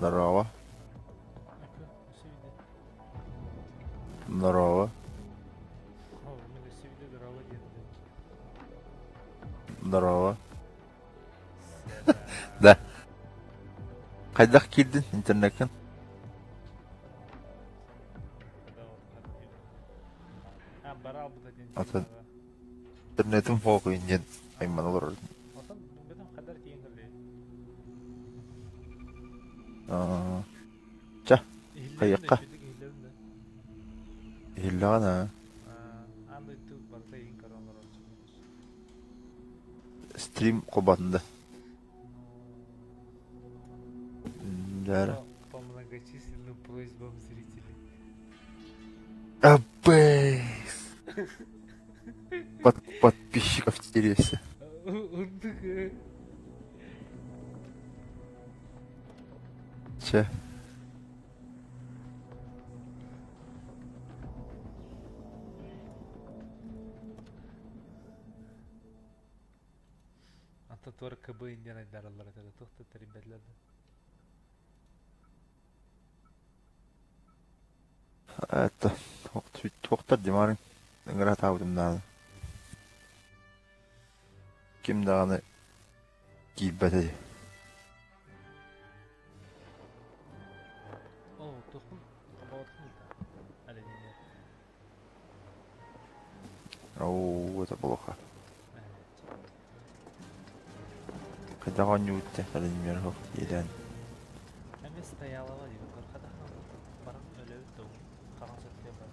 Здорово. Здорово. Здорово. Да. Қайдақ келдің интернеттен? Ата интернетім фоқ үйінден айман олар. Ча, қайыққа? Хиллаған, стрим қобатында. По многочисленным просьбам зрителей. Абейс! Подписчиков теряйся. Че? Антатор КБ индиан айдаралар этеді. Тоқтатты ребятлерді. Это тоқтар демарың. Үңір атауыдым дағаны. Кем дағаны кейбәті де. О, тоқым қабауатқын еді. Әлеміне. Оу, это плохо. Қайдағы не өтті, әлеміне жоқ, еден. Әме стоялава деймін, көрқадақан барам өлі өтті оң.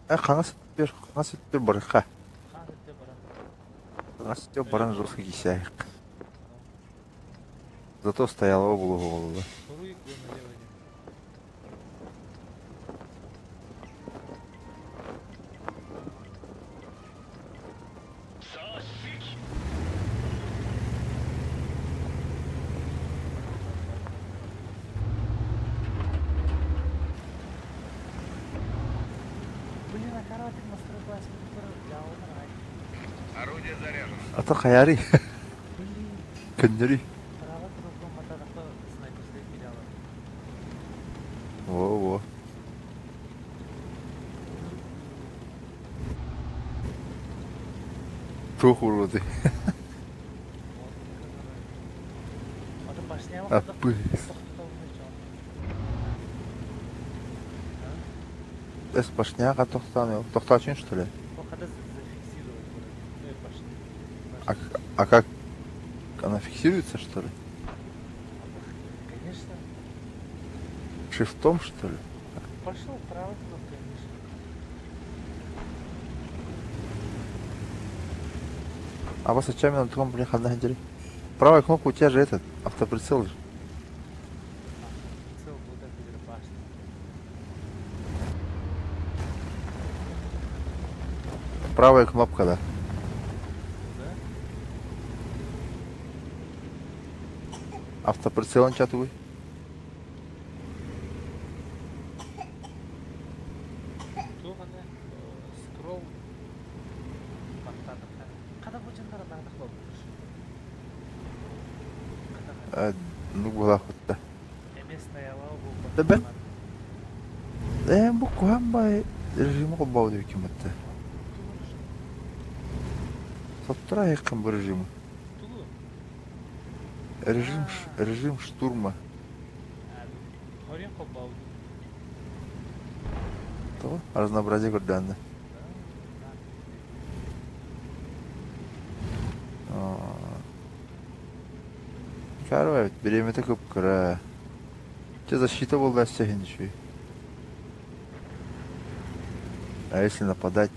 Қаңа сөттер барыққа. Қаңа сөттер барам. Қаңа сөттер барам жоқсы кесяйық. Зато стоялова болу болды. Соруйық өмілі өйден. Орудие заряжено. Ата қаяри. Күндері. Во. Çok vurdu. Апы. Эс башняға тоқтачын, что ли? А как? Она фиксируется, что ли? Конечно. Шифтом, что ли? Пошел правой кнопкой, конечно. А вас очами на таком, блин, одна идея. Правая кнопка у тебя же этот, автоприцел же. Прицел был так и башня. Правая кнопка, да. Автоприцелын чатуй. Туғаны скролл бақтадық. Қада бұчындары нағдық бол бұлыш? Ну, была хоть-то. Емес стоялау бұл Да бәк. Бұл қоған бай режимі қолбау деп кем өтті. Соттыра айыққан бұл режимі. Режим штурма. Хорен қолбау. То разнообразие көрдәнді. Короче, береметі көп кіра. Че защита болды әстеген еще. А если нападать?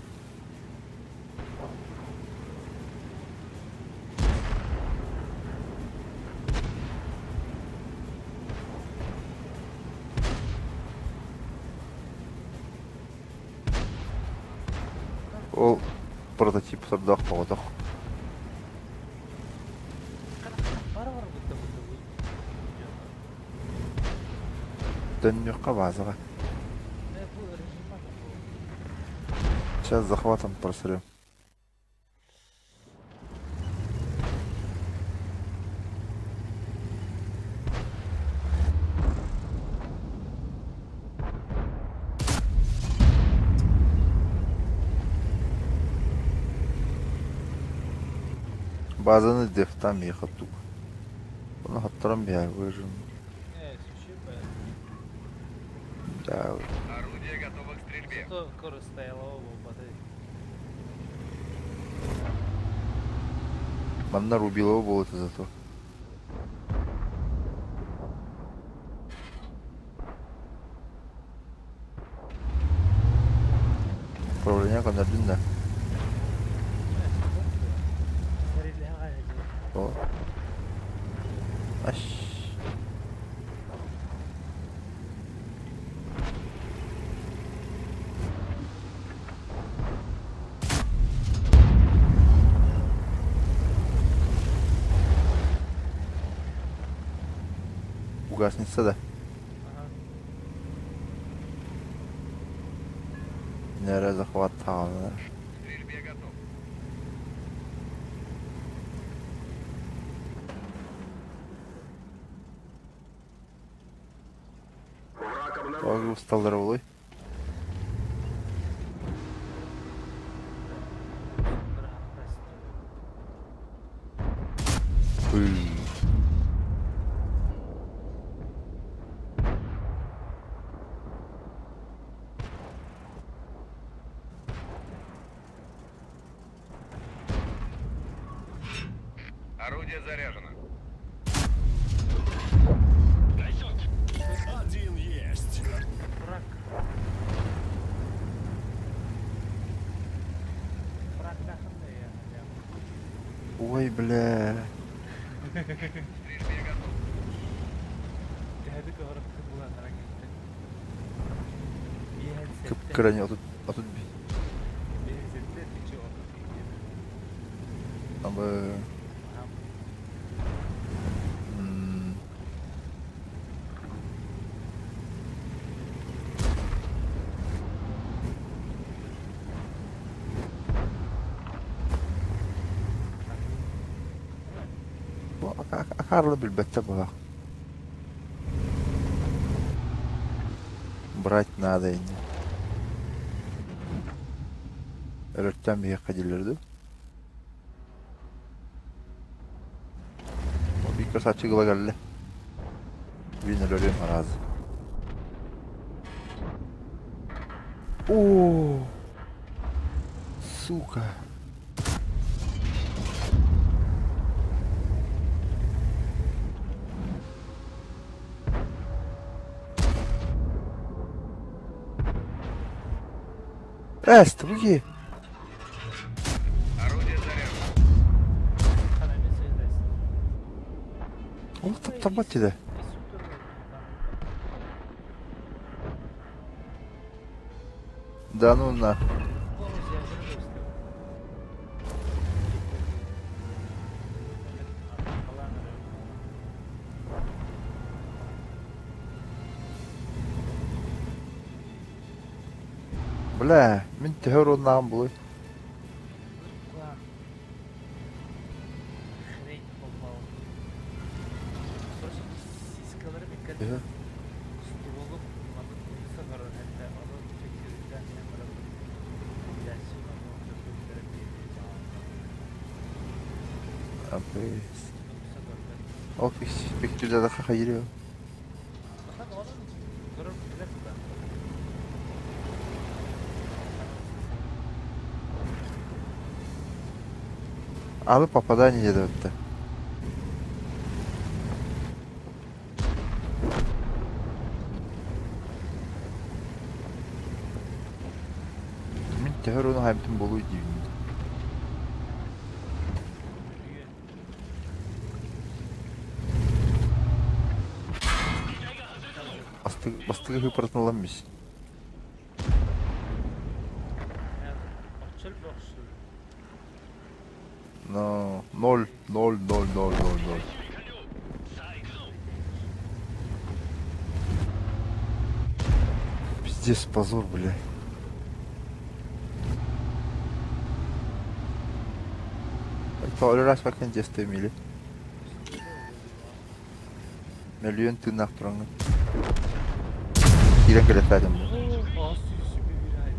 Ол прототип сұрдақ болдық. Бар бұдда Дөннеққа базыға. Сейчас захватом просрем. Базаны дефтам ехаттук. Bunu hatırlam bir yer buyurun. Суши, блядь. Ya Орудие готово к стрельбе. Зато скоро стояло оба воды. bana Rubilova buldu zато. Управление коннординда. Сарили ағайы. О. Аш. Угаснется, да? Ага. Нерede захват тағалар. К стрельбе готов. Тоғы ұсталдары болой. Bir hafta Уй. Орудие заряжено. Один есть. Фраг. Фраг жақында я. Ой, бля. К стрельбе готов. Дәді көріпті бұла қаракетті. Кıpkırani otut bir. Бензинді тічі отыр кейден. Ama akarlı bir bette bak. Брать надо инде. Örtten bir yakacılırdı. Bir kız açıkla geldi. Winner ölüyorum arazi. Oo. Сука. Эст, буги. Орудие заряжено. Қана не сөйлесін. Ол таптамат деді. Да ну на. Бля, мен тәуір орнаған болой. Хрень болмау. Просто сискалары мен кәдімгі Иә. құсты болып, аны көмісі қарар, әтті аны тексеруден мен қарап, дәсі аны көмісі Апес. қарар. Ол пектюрде да қақа ереу. Bakan onun durum bilir mi? Abi попадание деді өтті. Мен тәуір оны хаймтын болуы деймін. Бастығы хыпыртын біз. Açıl boşsul. Но 0, 0, 0, 0, 0, 0. Пиздец, позор, бля. Öyle rast bakın cestemili. Milyon tırnak duranı. İran keleferdim bu. Ağız yüzü bir ay.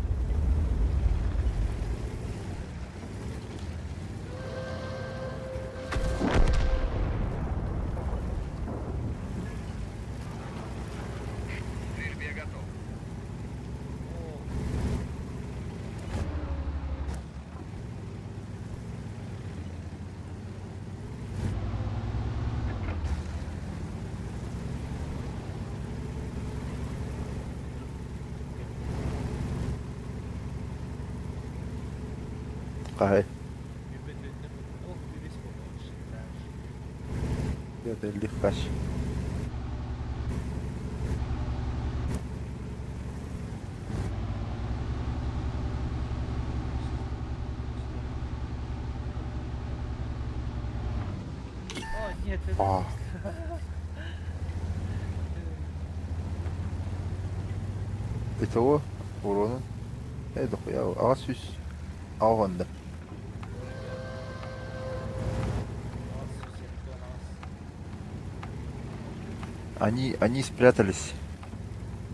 Кай. Ümmet önüne bakın. Oh birisi olmuş. Это легкач. О, нет, это... А. Итого урона. Дохуя. Асюс. Алганда. Они спрятались.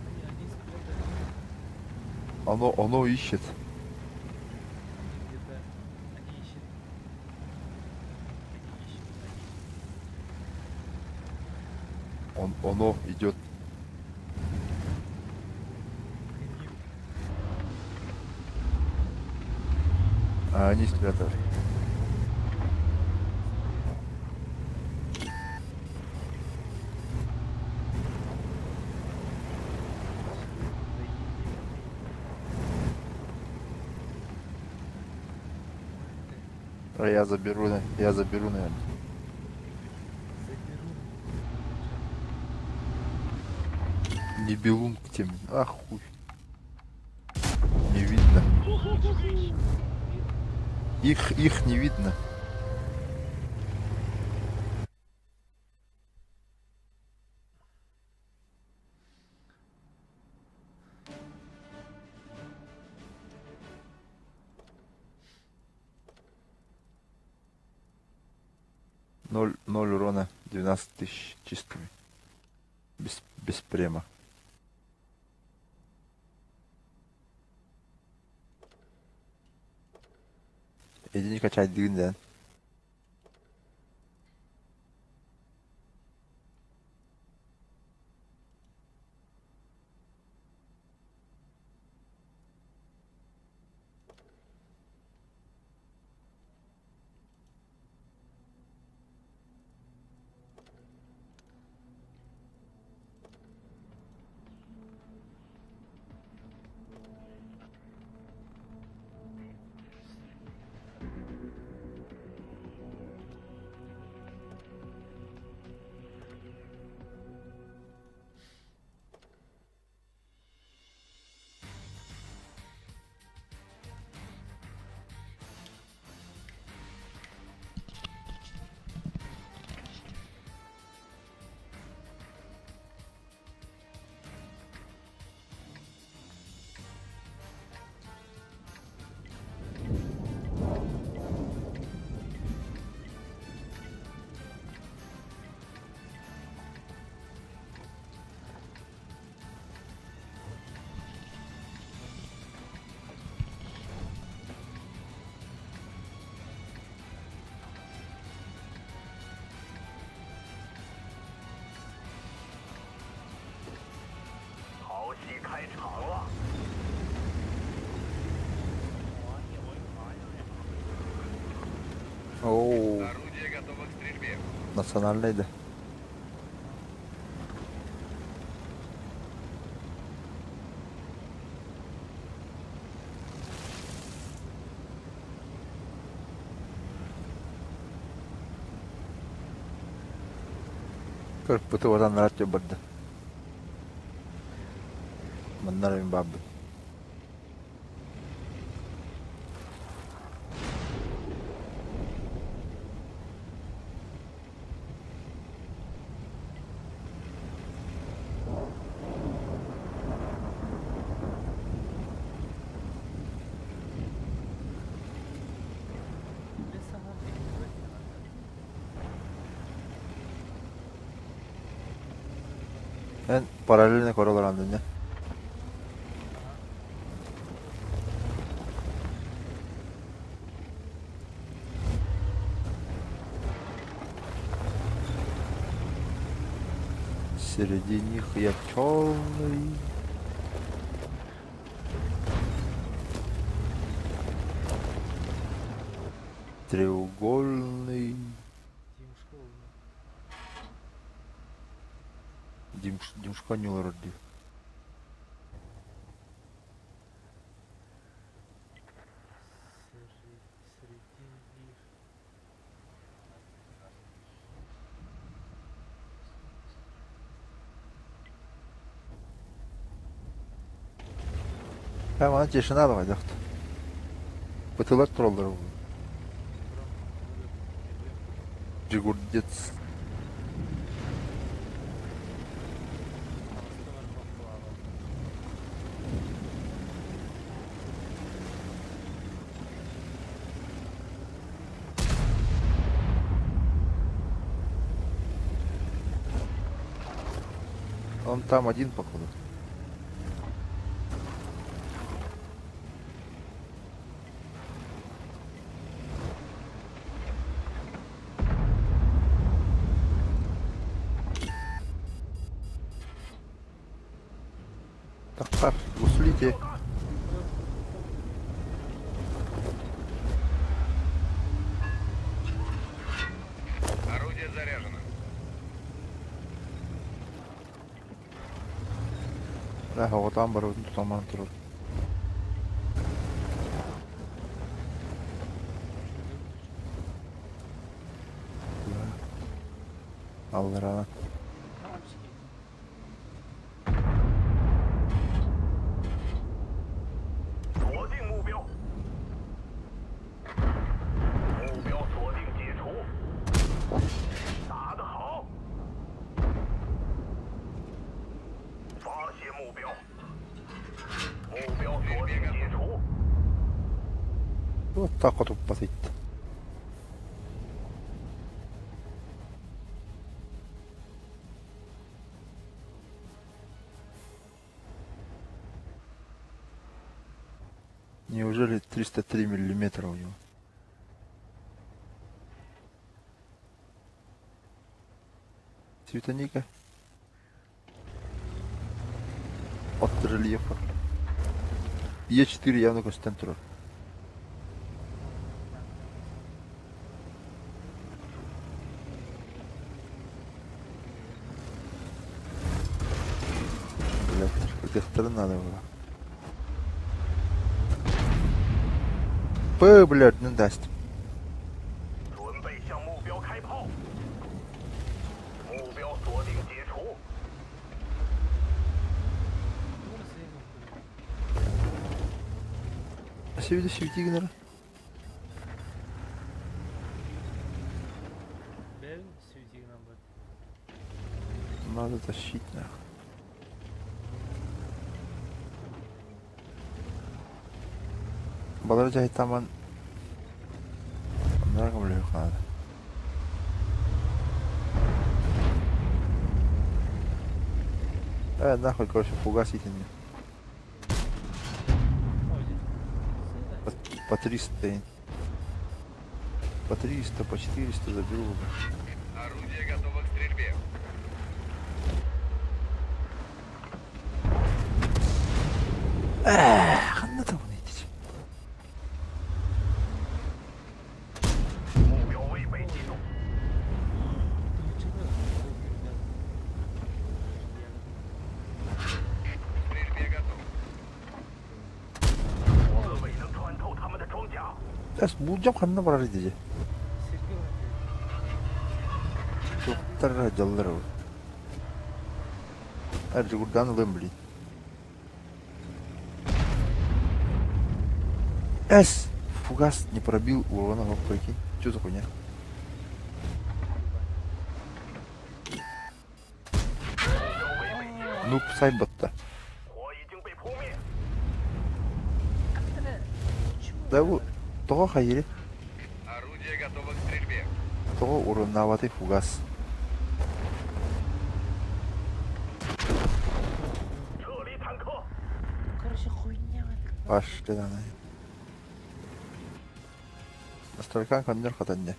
Они спрятались. Оно ищет. Они где-то... Они ищут. Оно идет. А они спрятались. А я заберу, наверное. Не белун к теме. Ах, хуй. Не видно. Их не видно. Ноль урона, 12 тысяч чистыми. Без према. Иди не качай дын, да? Оу, Орудие готово к стрельбе. национальный, да. Как будто вот она растет бадда. Мандарин бабы. En paralelini korular andın ya. Среди них я черный. Треугольный. Димшка не уродил. Hem аны жешін алып айдақты. Бытылар тұралар ол. Жигурдец. Он там один, походу. Так, услите. Орудие заряжено. Havadan var özünü tutaman durur. Allah razı. Вот так вот упасить. Неужели 303 миллиметра у него? Цветоника от рельефа. Е4 явно концентрует. Блять, какая сторона надо была. П, блядь, не даст. Севиде светигнера. Надо тащить нахуй. Балар жай таман. Нагам лёг надо. Нахуй, короче, фугасите мне. По 300. По 300, по 400 заберу. Орудие готово к стрельбе. Надо уныть. Стрельбе готов. Сейчас 무적 갔나 봐라 이제. 또 따라 잘라라. 아주 굴단 렘블리. С! Фугас не пробил урона в прикинь. Что за хуйня? Ну, сайбот-то. Да вот, того хайри. Орудие готово к стрельбе. Того уронаватый фугас. Короче, хуйня. Пошли на. Астралькан коннер хатанне.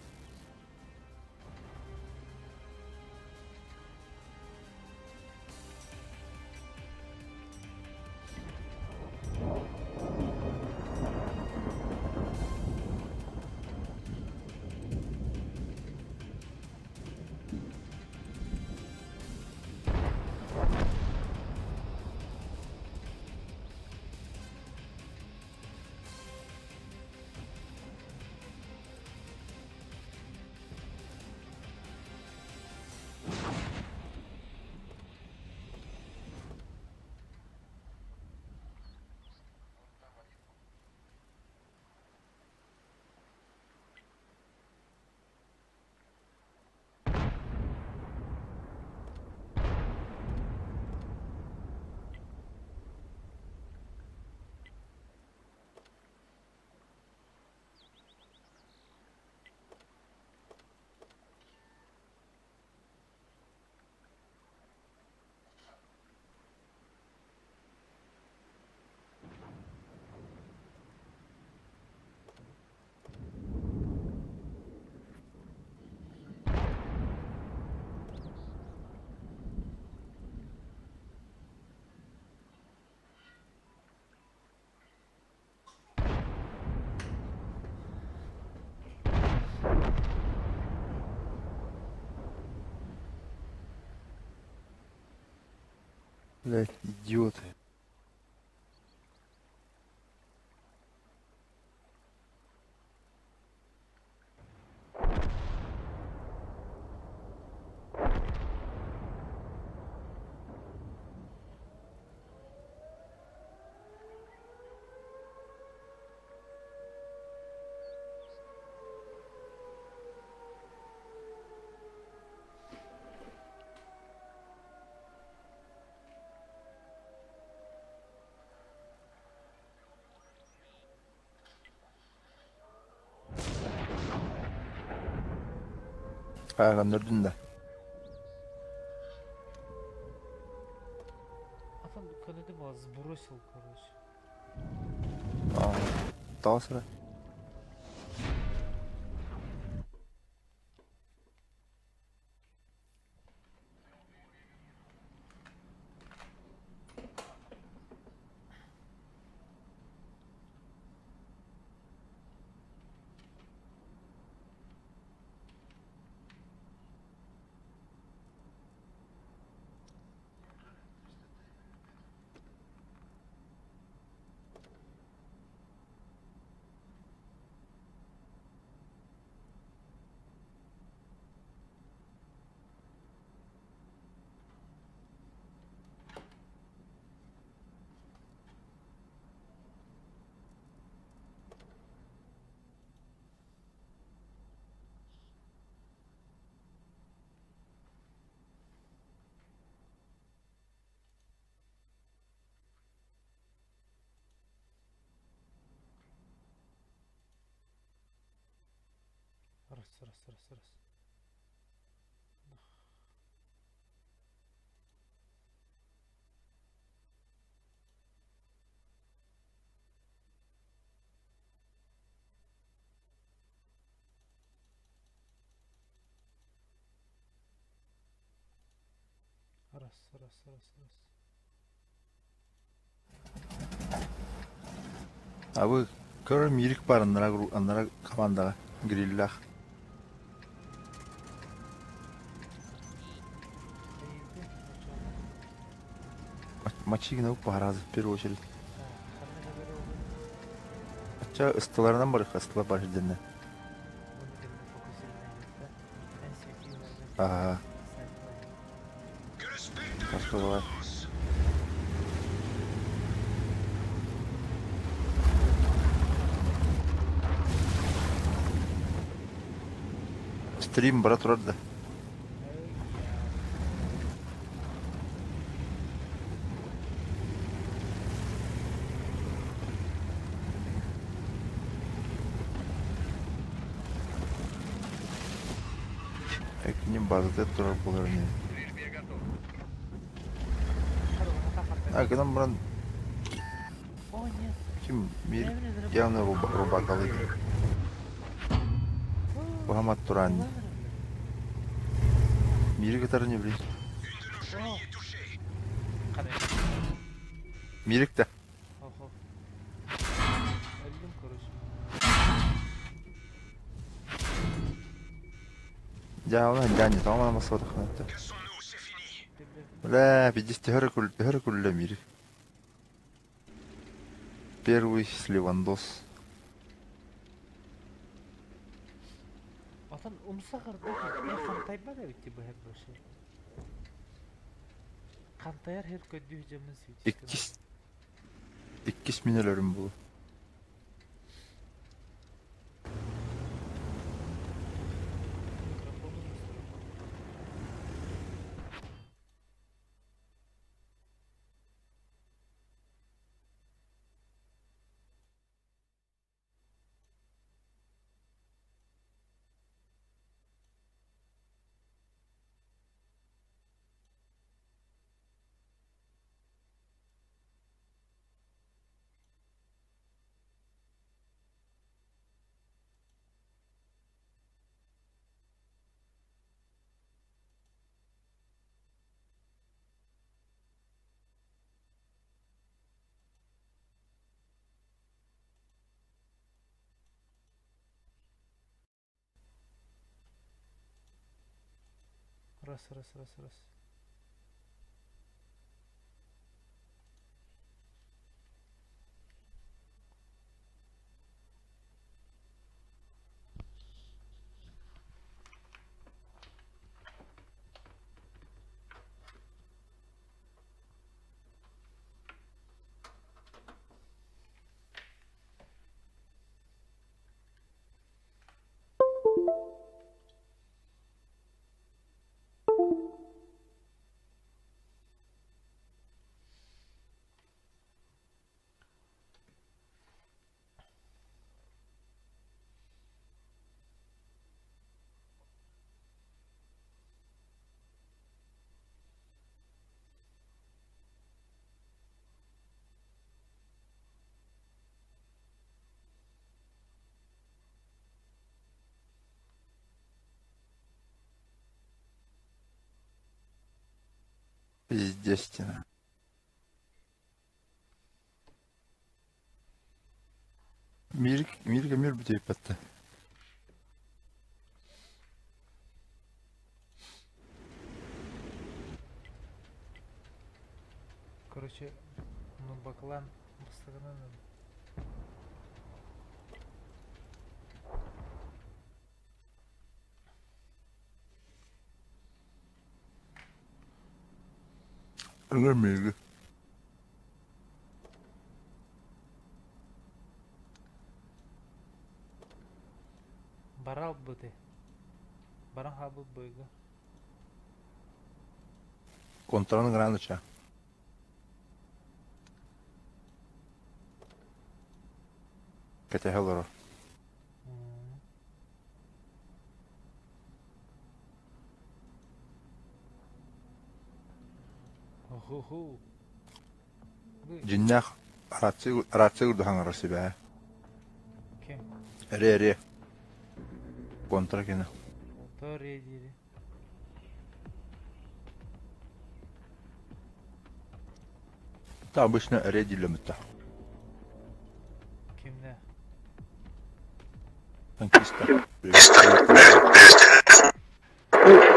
Блять, идиоты. Kayganırdın da. Атам дүкенде баз бросил, короче. Aa, daha sıra. Раз. Раз. Abi görüm yirik var onlara komandaga girillah. Эйди, Maçı yine bu baraz в первую очередь. Хамеда бере oldu. Maça ıstılarından var, ıstılar var жерден. Onu geldi fokusuyla. En sevdiği vermesi. Ага, Sen başka var. Стрим брат турарды. Экинин базада турар булар не. Стрельбе готов. Акыдан буран О, нет. kim мир явно рубак алды. Мухаммад Туран. Мири катары не билет. Мирик да. Ого. Öldüm, короче. Ja, ona yani tamam masada kanıtı. Бля, 50 Геркуль мири. Первый Сливандос. Atan umsakar değil. Kantayma da bitti bu her bir şey. Kantayar her kötü hücamın switch. İkis minelerim bu. Раз. Естественно. Мир бітей патты. Короче, ну баклан бастығынан Ыңыр мирги. барал бұды. Баран хабыл бойғы. Контранын граныча. Катя Хеллоро. Охо-хо. Жиннах рация урду хаңар себе. Кем? Ре. Контра кені. То рейдері. Та обычно ре дилемітта. Кемне? Танкиста.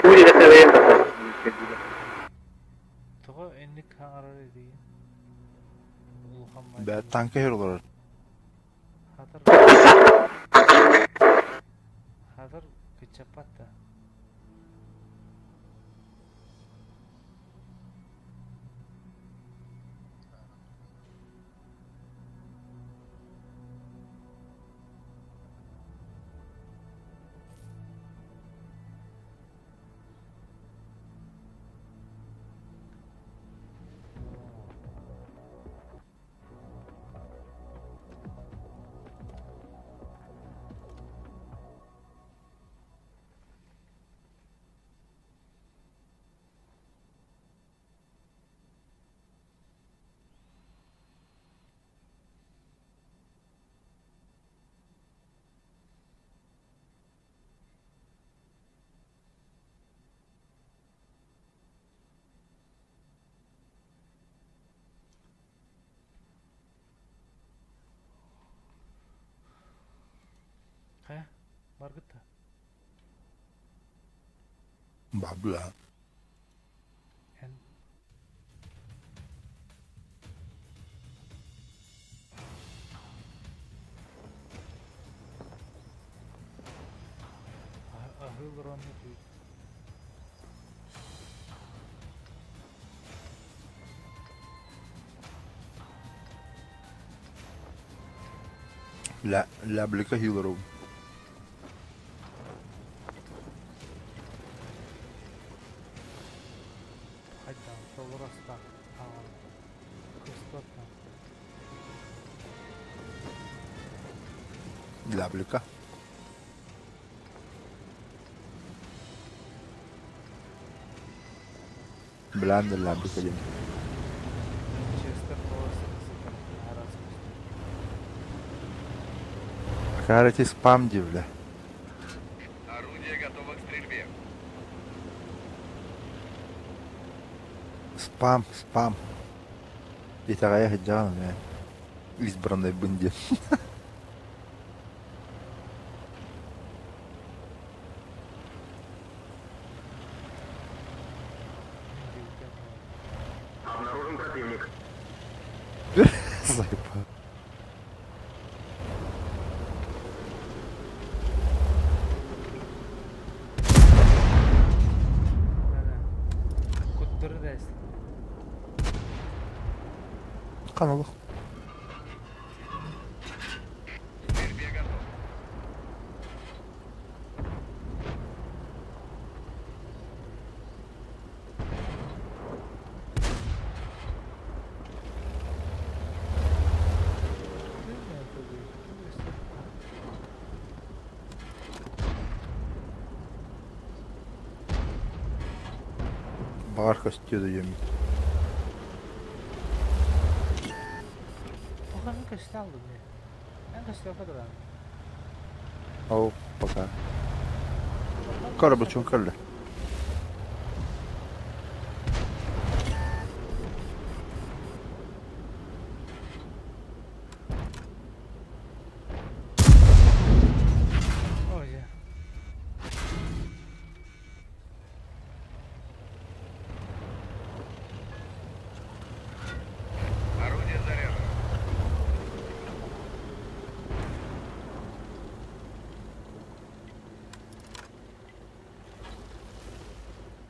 Будет это время. Тұға әнік хаңарар еді. Улхан Бә танка херлор. Хазар кычапатта. Қая? Баргытта. Бабла. Ән. Ahıl ronnu duy. La blika Hillero. Хайдан, Толорастан. Кыстаттан. La blika. Blanda la blika diyeyim. Честер Толорастан. Арасы. Карати спам дивля. Орудие готово к стрельбе. Спам. Итагая хаджана мен. Избранной бунде. Обнаружен противник. Заебал. Куттыры дәйсі. Каналых. К стрельбе готов. Барка стюда еми. Оған мен кәшті алдым не? Мен кәшті алпадыр аны. Ау, пока. Кара бачун калле.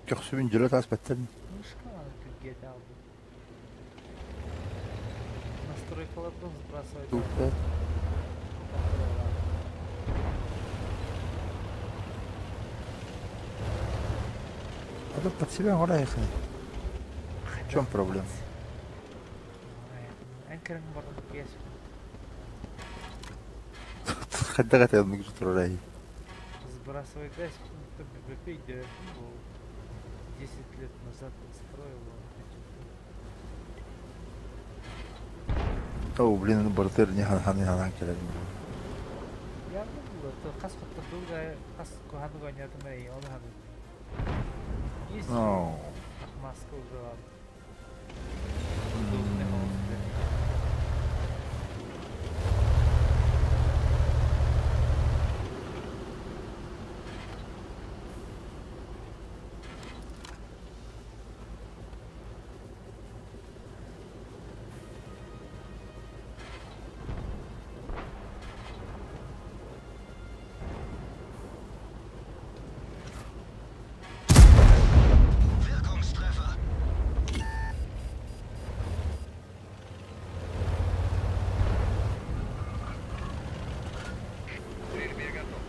Köksübün jüle taspettin. Мышка GTA aldı. Настройкалардан сбрасывать. Тупе. Это под себя гуляется. В чем проблема? Анкерин бардым кеш. Хадда гата одну гуляй. Сбрасывай газ, кто БП идет. 10 лет назад настроил его. О, блин, бартер не хан келем. Я был, то хас хотта долго хас куханга нет мэй, он хады. Есть. О. Маска уже. Удобный холст. К стрельбе готов.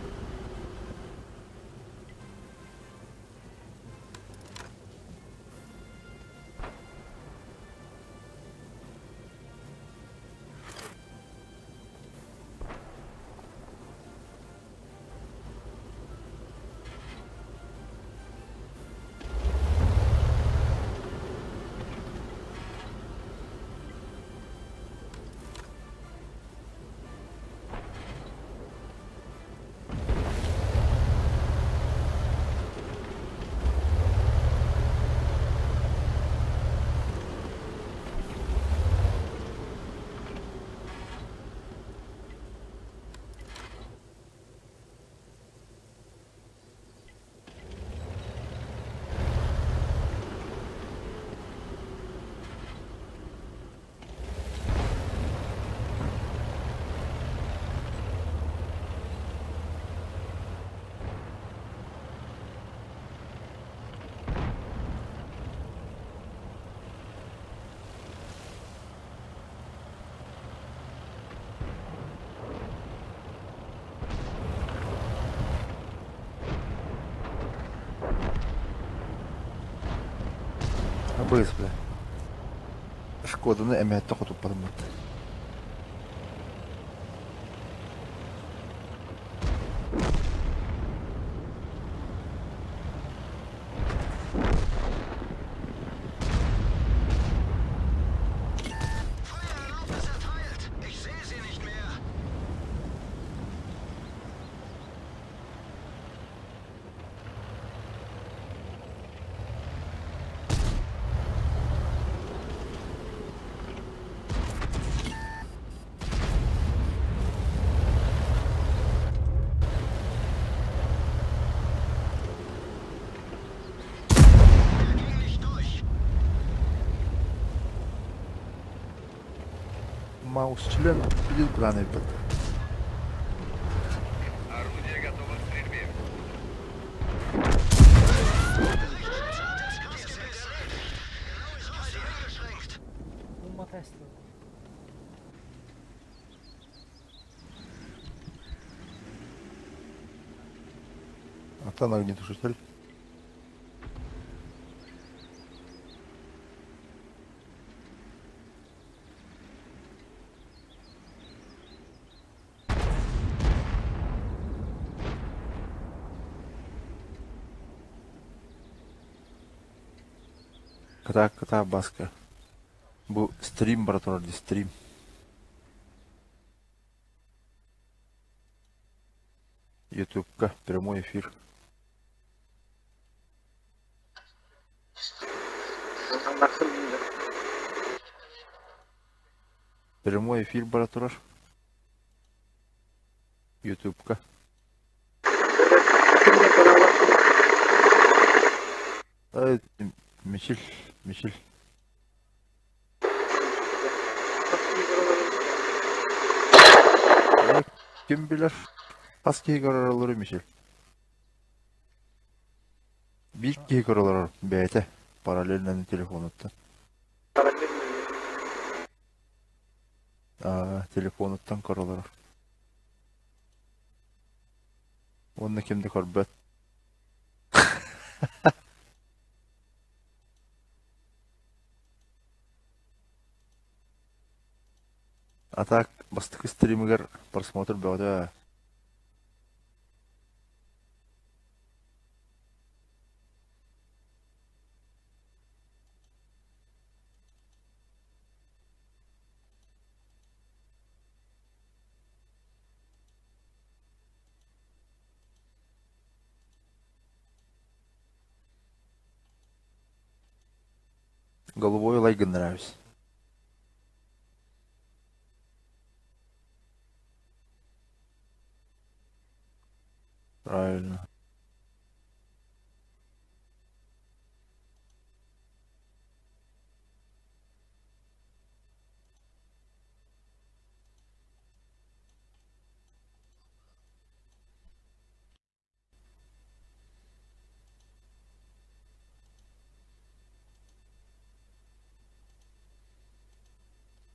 Абыс, бля. Шкоданы әмәтті құтып бадым бұрды. Маусчлен пилил планы бит. Орудие готово к стрельбе. Ума тесла. Атан огнетушитель. Ката баска. Бу стрим братор, стрим. Ютубка прямой эфир. Прямой эфир братор. Ютубка. Мишель. Kim bilir? Askeri kararları Mишель. Bir iki karalar BT. Paralelden telefonuttan. Telefonuttan karalar. Onda kimde karbet? Атак бастық стримигер просмотр бәуді. Голубой лайк нравится. Правильно.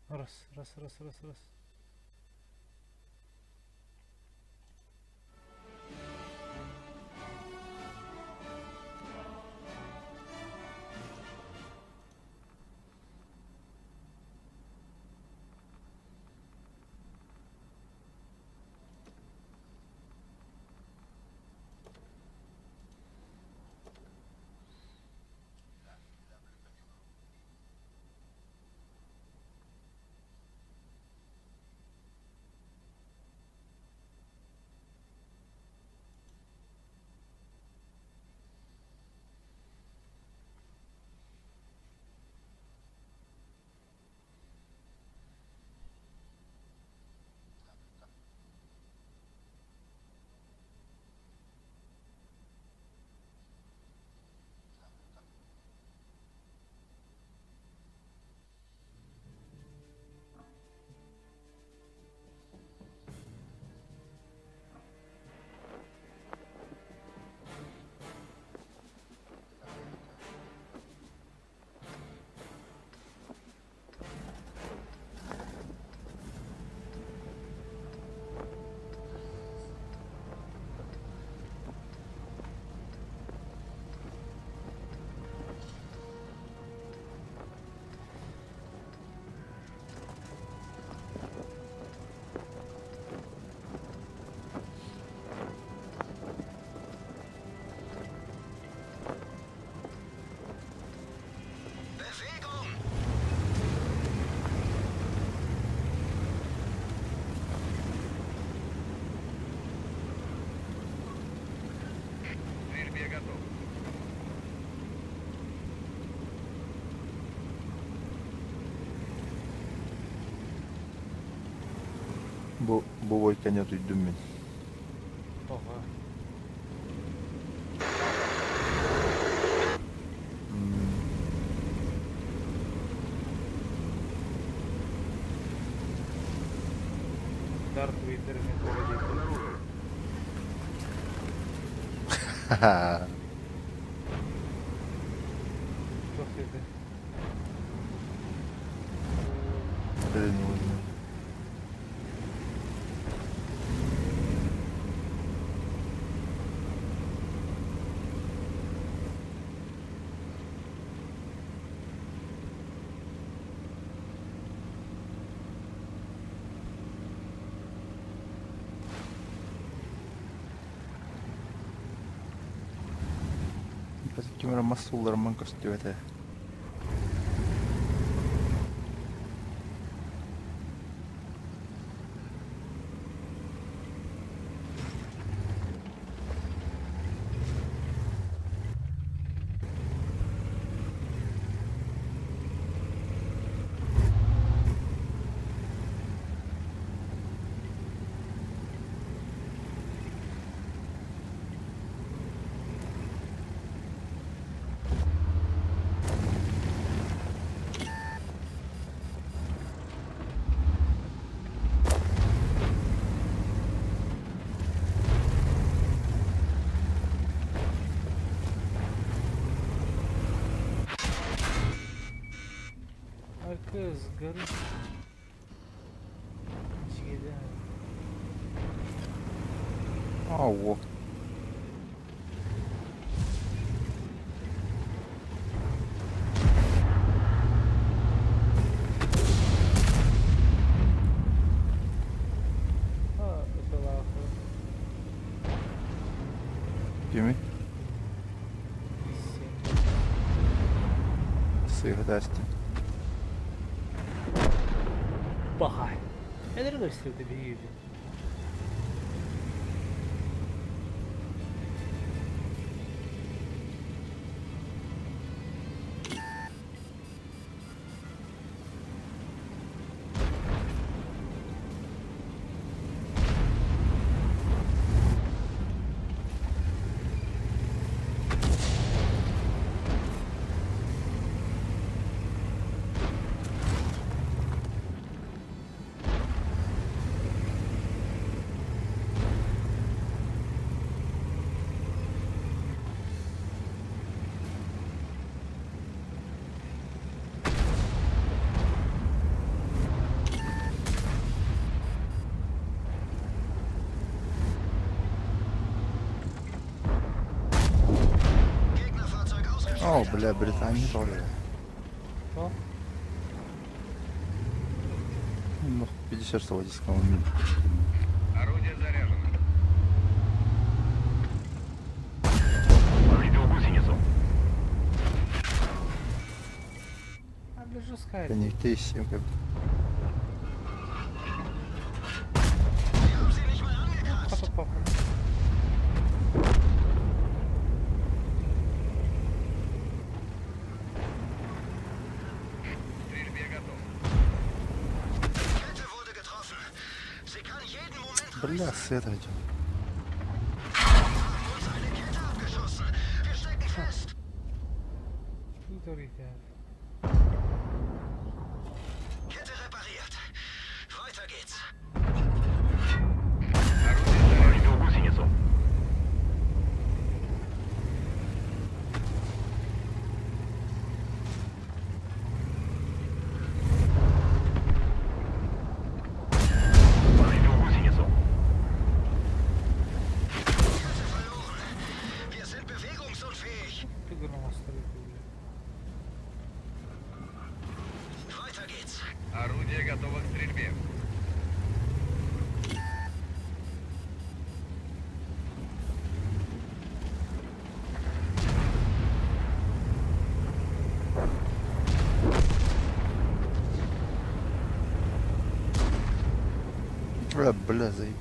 Раз. Стрельбе готов. Bu oyken duydum ben. Ага. Дарт Вейдер Обнаружен. Haha. Çok dedi. Birini vurdum. Kim era massullarımın köstüvete. Kızgın. Hiç gidemedim. Au. Ha, ıslağı. Dimmi? Sen Sıyırı dersten. Bahay. Neler gösterdi bir gibi. О, бля, Британия тоже. Что? Ну, 50 водительского мили. Орудие заряжено. Повредил гусеницу. А без жесткая. Это не Т-7 как бы. Папа. Стрельбе готов. Kette wurde getroffen. Sie kann jeden Moment Бля, с этого идем. uns eine Kette abgeschossen. Wir stecken fest. Autorität. Kette repariert. Weiter geht's. Орудие заряжено. Повредил гусеницу. Повредил гусеницу. Kette verloren. Wir sind bewegungsunfähig. Фигурно оставить. Weiter geht's. Орудие готово к стрельбе. Бля, заебал.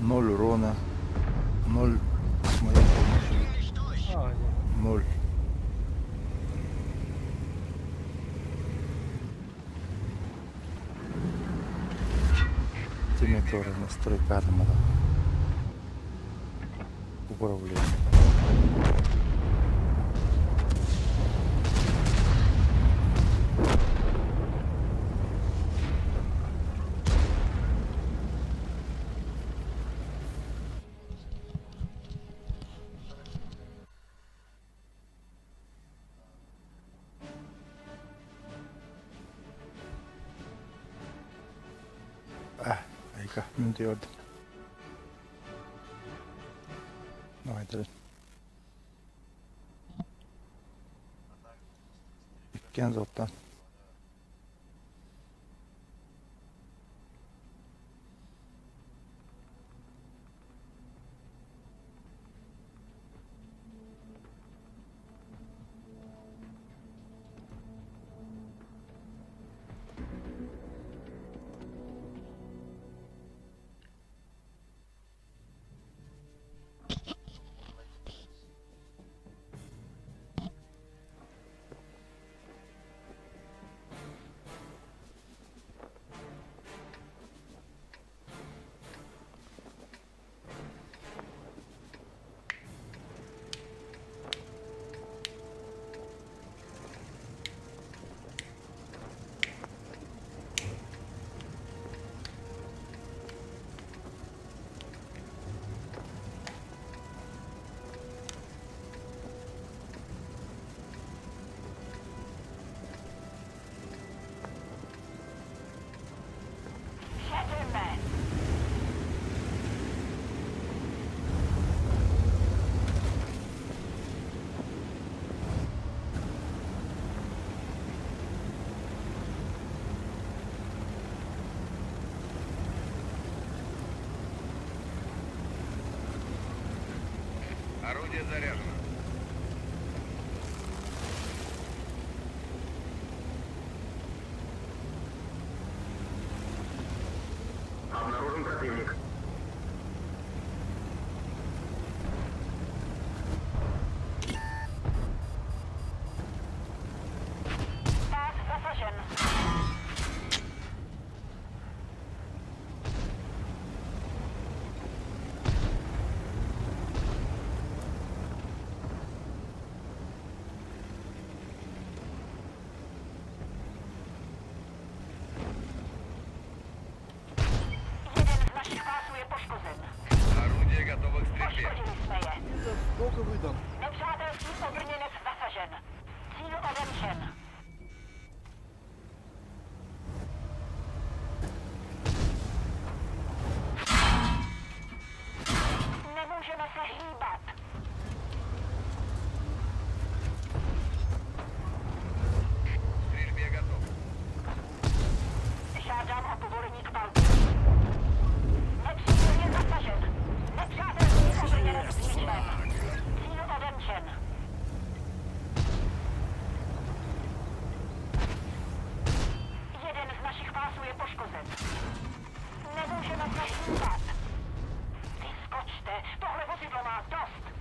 Ноль урона. 0 с моей помощью. Nicht durch. А, да. 0. Тебе тоже настройка армора. Управление. Aika myyntiordi. Noin tällä. Mikään ottaa. Орудие заряжено. Обнаружен противник. Pas zasažen. Jeden z našich pásů je poškozen. Орудие готово к стрельбе. Poškodili jsme je. Сколько выдал? Nepřátelský obrněnec zasažen. Cíl odemčen. Nemůžeme se hýbat. К стрельбе готов. Žádám o povolení k palbě. Nepřítel je zasažen. Nepřátelský obrněnec zničen. Cíl odemčen. Jeden z našich pásů je poškozen. Nemůžeme se hýbat. Vyskočte, tohle vozidlo má dost.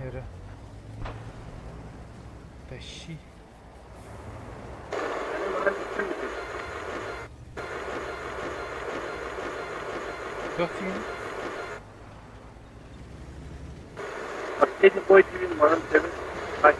Yürü. Beşi. Bakayım. Последний бой 9, можем 9. Ha.